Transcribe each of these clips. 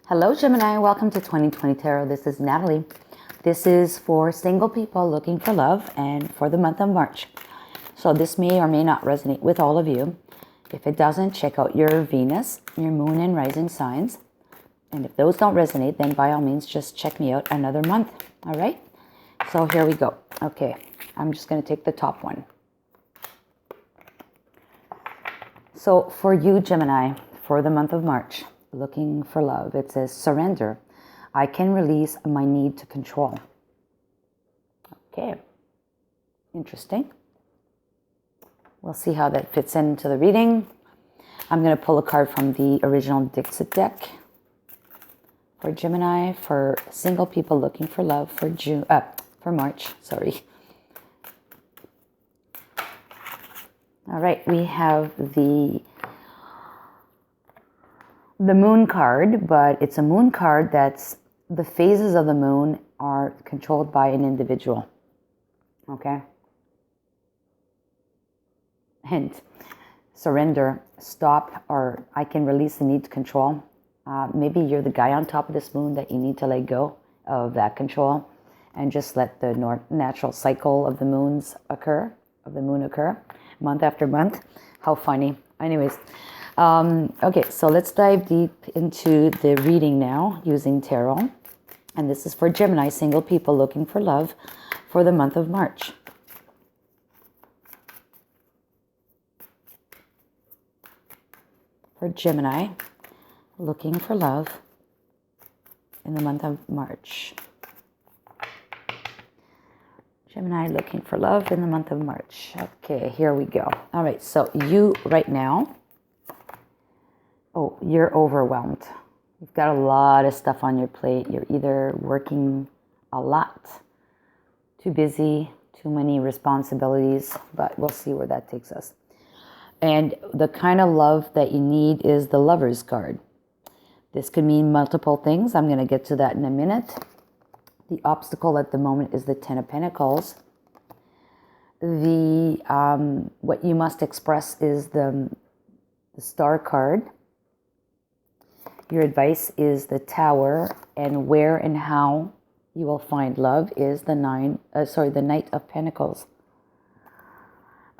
Hello, Gemini. Welcome to 2020 Tarot. This is Natalie. This is for single people looking for love and for the month of March. So this may or may not resonate with all of you. If it doesn't, check out your Venus, your moon and rising signs. And if those don't resonate, then by all means, just check me out another month. All right? So here we go. Okay. I'm just going to take the top one. So for you, Gemini, for the month of March, looking for love, it says surrender. I can release my need to control. Okay. Interesting. We'll see how that fits into the reading. I'm going to pull a card from the original Dixit deck for Gemini, for single people looking for love for March, sorry. All right, we have the moon card, but it's a moon card that's the phases of the moon are controlled by an individual. Okay? Hint, surrender, stop, or I can release the need to control. Maybe you're the guy on top of this moon that you need to let go of that control and just let the natural cycle of the moon occur, month after month. How funny. Anyways, okay, so let's dive deep into the reading now using tarot. And this is for Gemini, single people looking for love for the month of March. For Gemini, looking for love in the month of March. Gemini looking for love in the month of March. Okay, here we go. All right, so you right now, you're overwhelmed. You've got a lot of stuff on your plate. You're either working a lot, too busy, too many responsibilities, but we'll see where that takes us. And the kind of love that you need is the Lover's card. This could mean multiple things. I'm going to get to that in a minute. The obstacle at the moment is the Ten of Pentacles. What you must express is the Star card. Your advice is the Tower, and where and how you will find love is the Knight of Pentacles.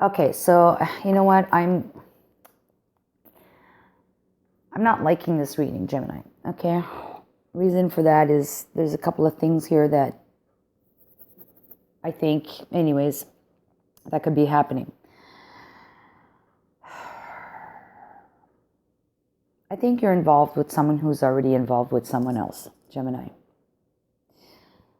Okay, so you know what? I'm not liking this reading, Gemini. Okay, reason for that is there's a couple of things here that I think, anyways, that could be happening. I think you're involved with someone who's already involved with someone else, Gemini.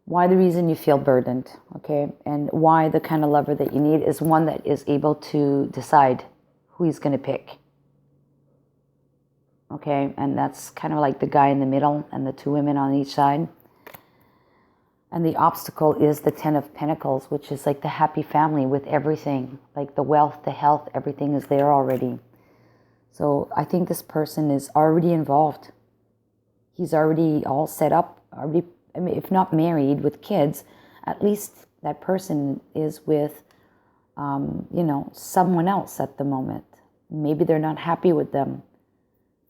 Why the reason you feel burdened, okay? And why the kind of lover that you need is one that is able to decide who he's going to pick. Okay, and that's kind of like the guy in the middle and the two women on each side. And the obstacle is the Ten of Pentacles, which is like the happy family with everything. Like the wealth, the health, everything is there already. So I think this person is already involved. He's already all set up, if not married with kids, at least that person is with, someone else at the moment. Maybe they're not happy with them,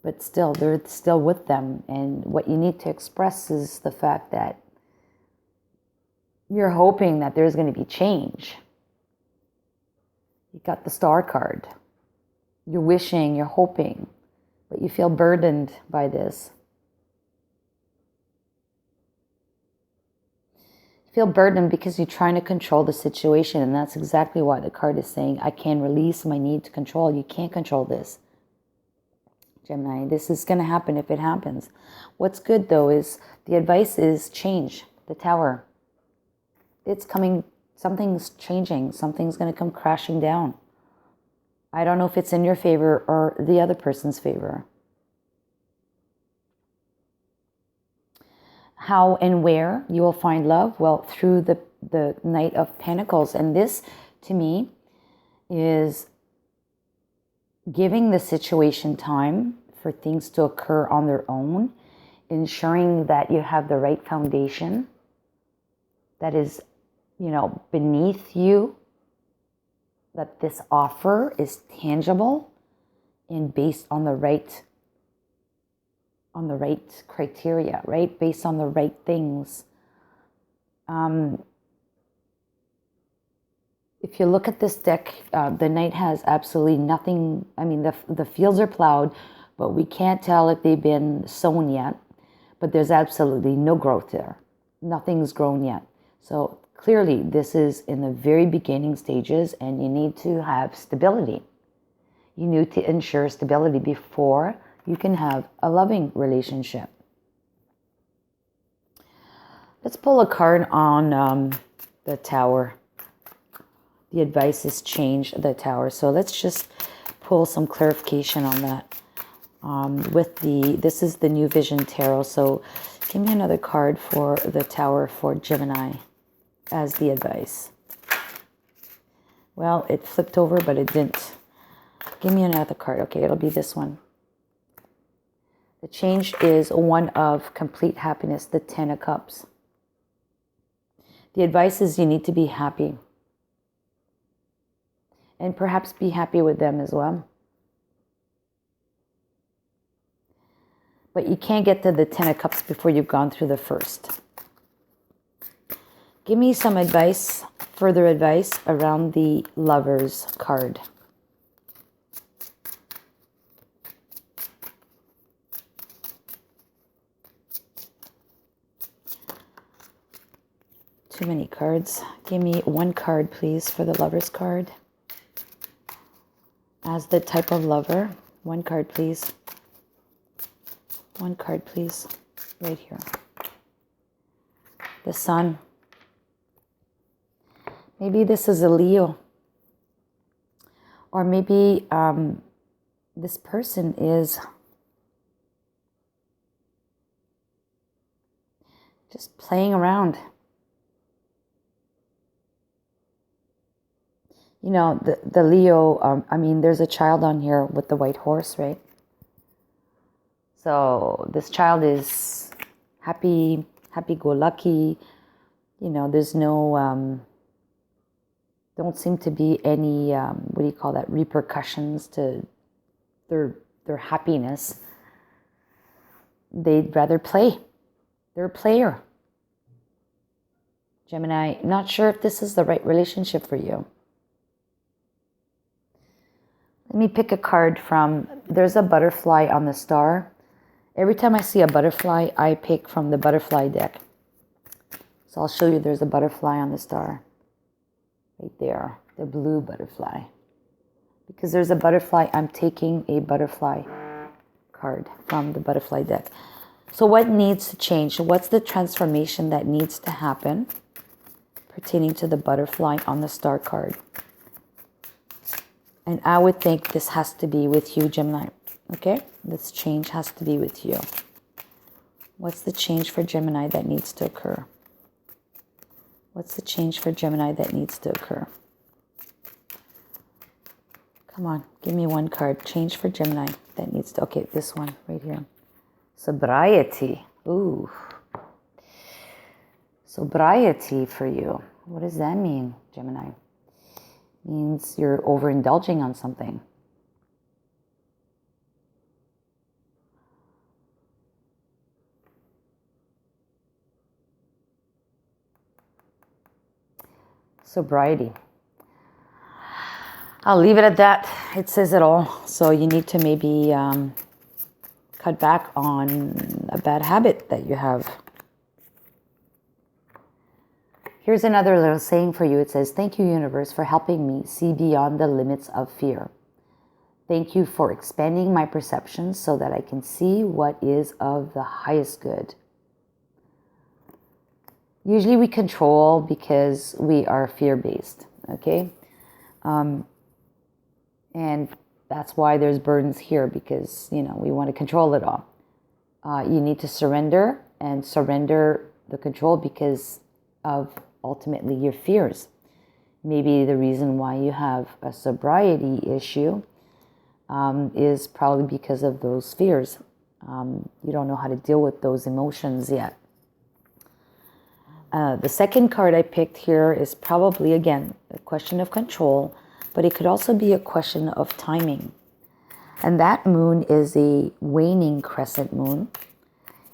but still, they're still with them. And what you need to express is the fact that you're hoping that there's going to be change. You got the Star card. You're wishing, you're hoping, but you feel burdened by this. You feel burdened because you're trying to control the situation, and that's exactly why the card is saying, I can release my need to control. You can't control this, Gemini. This is going to happen if it happens. What's good, though, is the advice is change, the Tower. It's coming, something's changing, something's going to come crashing down. I don't know if it's in your favor or the other person's favor. How and where you will find love? Well, through the Knight of Pentacles. And this, to me, is giving the situation time for things to occur on their own, ensuring that you have the right foundation that is, beneath you, that this offer is tangible and based on the right on the right criteria, right? Based on the right things. If you look at this deck, the Knight has absolutely nothing. I mean, the fields are plowed, but we can't tell if they've been sown yet. But there's absolutely no growth there. Nothing's grown yet. So clearly, this is in the very beginning stages, and you need to have stability. You need to ensure stability before you can have a loving relationship. Let's pull a card on the Tower. The advice is change the Tower. So let's just pull some clarification on that. This is the New Vision Tarot. So give me another card for the Tower for Gemini as the advice. Well, it flipped over, but it didn't. Give me another card. Okay, it'll be this one. The change is one of complete happiness, the Ten of Cups. The advice is you need to be happy. And perhaps be happy with them as well. But you can't get to the Ten of Cups before you've gone through the first. Give me some advice, further advice around the Lovers card. Too many cards. Give me one card, please, for the Lovers card. As the type of lover, one card, please. One card, please. Right here. The Sun. Maybe this is a Leo. Or maybe this person is just playing around. You know, the Leo, I mean, there's a child on here with the white horse, right? So this child is happy-go-lucky. You know, there's no, don't seem to be any, what do you call that, repercussions to their happiness. They'd rather play. They're a player. Gemini, not sure if this is the right relationship for you. Let me pick a card from, there's a butterfly on the star. Every time I see a butterfly, I pick from the butterfly deck. So I'll show you there's a butterfly on the star. Right there, the blue butterfly. Because there's a butterfly, I'm taking a butterfly card from the butterfly deck. So what needs to change? What's the transformation that needs to happen pertaining to the butterfly on the star card? And I would think this has to be with you, Gemini. Okay? This change has to be with you. What's the change for Gemini that needs to occur? What's the change for Gemini that needs to occur? Come on, give me one card. Change for Gemini that needs to... Okay, this one right here. Sobriety. Ooh. Sobriety for you. What does that mean, Gemini? Means you're overindulging on something. Sobriety. I'll leave it at that. It says it all. So you need to maybe cut back on a bad habit that you have. Here's another little saying for you. It says, thank you, universe, for helping me see beyond the limits of fear. Thank you for expanding my perceptions so that I can see what is of the highest good. Usually we control because we are fear-based, okay? And that's why there's burdens here, because, you know, we want to control it all. You need to surrender and surrender the control because of ultimately your fears. Maybe the reason why you have a sobriety issue is probably because of those fears. You don't know how to deal with those emotions yet. The second card I picked here is probably, again, a question of control, but it could also be a question of timing. And that moon is a waning crescent moon,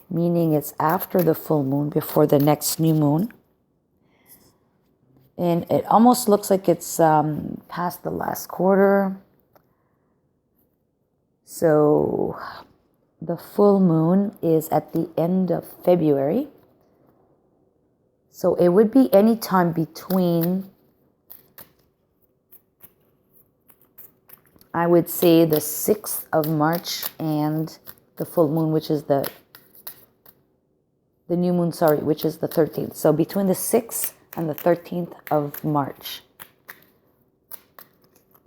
meaning it's after the full moon, before the next new moon. And it almost looks like it's past the last quarter. So the full moon is at the end of February. So it would be any time between, I would say, the 6th of March and the full moon, which is the new moon, sorry, which is the 13th. So between the 6th and the 13th of March,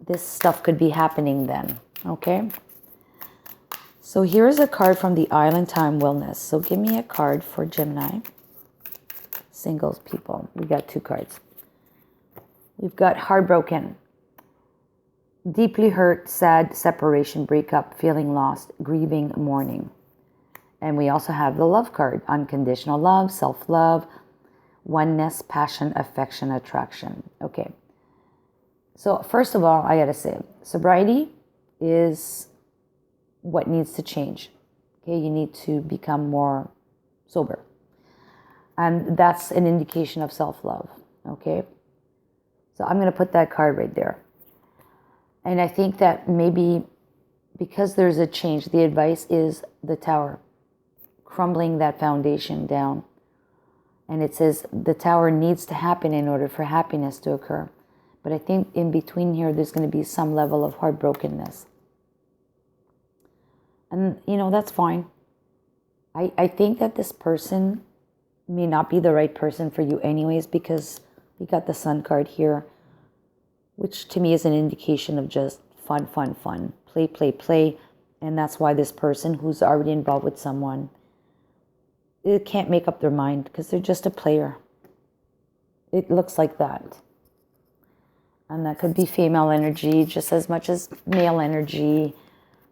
this stuff could be happening then, okay? So here's a card from the Island Time Wellness. So give me a card for Gemini singles people. We got 2 cards. We've got heartbroken, deeply hurt, sad, separation, breakup, feeling lost, grieving, mourning. And we also have the love card, unconditional love, self-love, oneness, passion, affection, attraction. Okay. So first of all, I got to say, sobriety is what needs to change. Okay. You need to become more sober. And that's an indication of self-love. Okay. So I'm going to put that card right there. And I think that maybe because there's a change, the advice is the Tower, crumbling that foundation down. And it says the Tower needs to happen in order for happiness to occur. But I think in between here, there's going to be some level of heartbrokenness. And, that's fine. I think that this person may not be the right person for you anyways, because we got the Sun card here, which to me is an indication of just fun, fun, fun. Play, play, play. And that's why this person who's already involved with someone, it can't make up their mind because they're just a player. It looks like that. And that could be female energy just as much as male energy.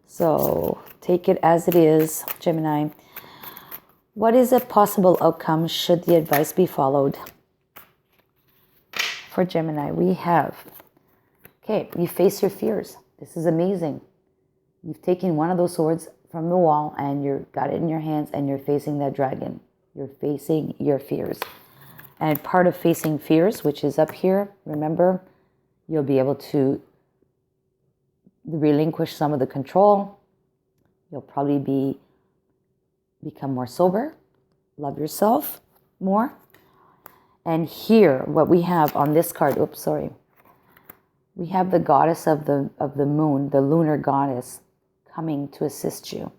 So take it as it is, Gemini. What is a possible outcome should the advice be followed? For Gemini, we have, okay, you face your fears. This is amazing. You've taken one of those swords from the wall and you've got it in your hands and you're facing that dragon. You're facing your fears. And part of facing fears, which is up here, remember, you'll be able to relinquish some of the control. You'll probably become more sober, love yourself more. And here, what we have on this card, we have the goddess of the moon, the lunar goddess, coming to assist you.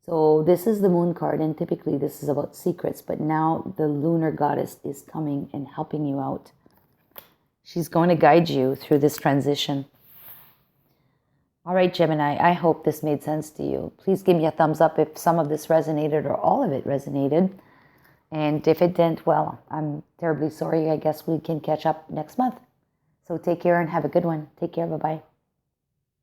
So this is the moon card, and typically this is about secrets, but now the lunar goddess is coming and helping you out. She's going to guide you through this transition. All right, Gemini, I hope this made sense to you. Please give me a thumbs up if some of this resonated or all of it resonated. And if it didn't, well, I'm terribly sorry. I guess we can catch up next month. So take care and have a good one. Take care. Bye-bye.